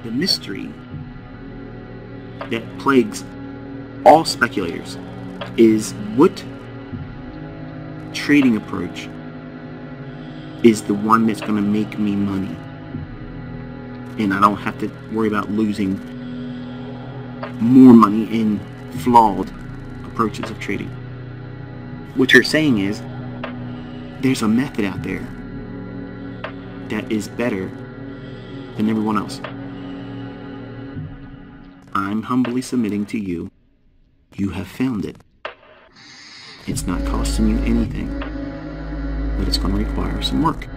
The mystery that plagues all speculators is what trading approach is the one that's going to make me money, and I don't have to worry about losing more money in flawed approaches of trading. What you're saying is there's a method out there that is better than everyone else. I'm humbly submitting to you, you have found it. It's not costing you anything, but it's going to require some work.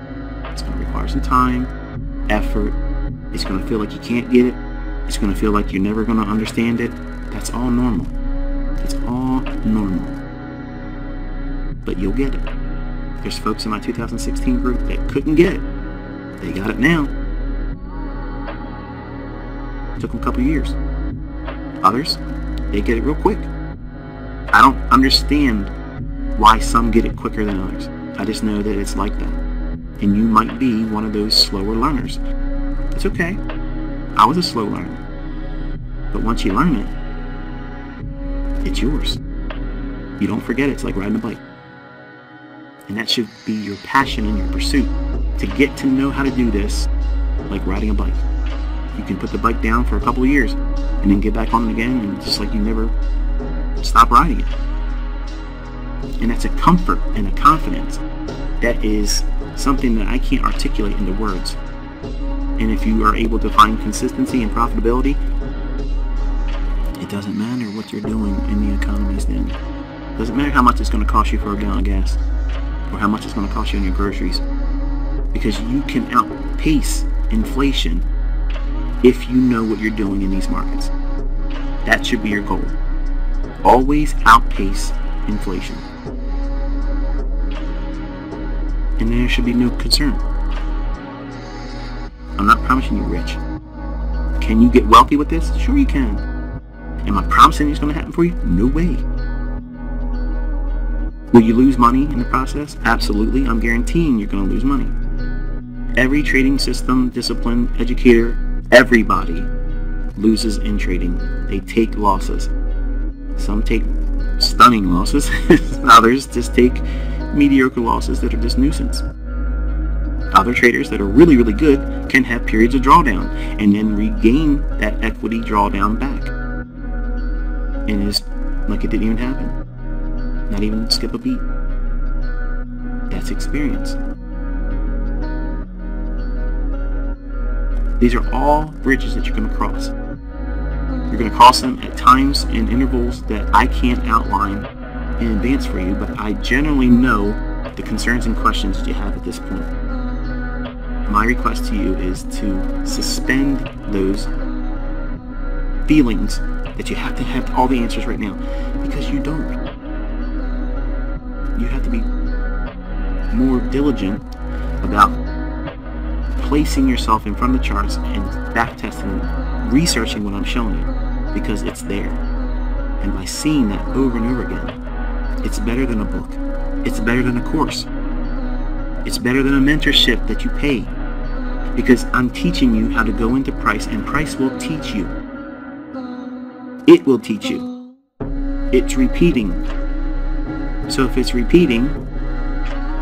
It's going to require some time, effort. It's going to feel like you can't get it. It's going to feel like you're never going to understand it. That's all normal. It's all normal. But you'll get it. There's folks in my 2016 group that couldn't get it. They got it now. It took them a couple of years. Others, they get it real quick. I don't understand why some get it quicker than others. I just know that it's like that. And you might be one of those slower learners. It's okay. I was a slow learner. But once you learn it, it's yours. You don't forget it. It's like riding a bike. And that should be your passion and your pursuit, to get to know how to do this like riding a bike. You can put the bike down for a couple of years and then get back on it again, and just like you never stop riding it. And that's a comfort and a confidence that is something that I can't articulate into words. And if you are able to find consistency and profitability, it doesn't matter what you're doing in the economies then. It doesn't matter how much it's going to cost you for a gallon of gas, or how much it's going to cost you on your groceries, because you can outpace inflation if you know what you're doing in these markets. That should be your goal. Always outpace inflation. And there should be no concern. I'm not promising you rich. Can you get wealthy with this? Sure you can. Am I promising it's going to happen for you? No way. Will you lose money in the process? Absolutely. I'm guaranteeing you're going to lose money. Every trading system, discipline, educator, everybody loses in trading. They take losses. Some take stunning losses. Others just take mediocre losses that are just nuisance. Other traders that are really, really good can have periods of drawdown and then regain that equity drawdown back. And it's like it didn't even happen. Not even skip a beat. That's experience. These are all bridges that you're going to cross. You're going to cross them at times and intervals that I can't outline in advance for you, but I generally know the concerns and questions that you have at this point. My request to you is to suspend those feelings that you have to have all the answers right now, because you don't. You have to be more diligent about placing yourself in front of the charts and back testing, researching what I'm showing you, because it's there. And by seeing that over and over again, it's better than a book. It's better than a course. It's better than a mentorship that you pay, because I'm teaching you how to go into price, and price will teach you. It will teach you. It's repeating. So if it's repeating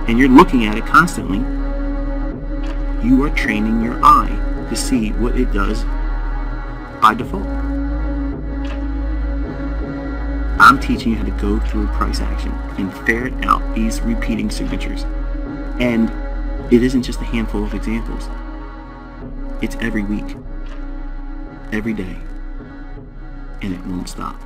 and you're looking at it constantly, you are training your eye to see what it does by default. I'm teaching you how to go through price action and ferret out these repeating signatures. And it isn't just a handful of examples. It's every week, every day, and it won't stop.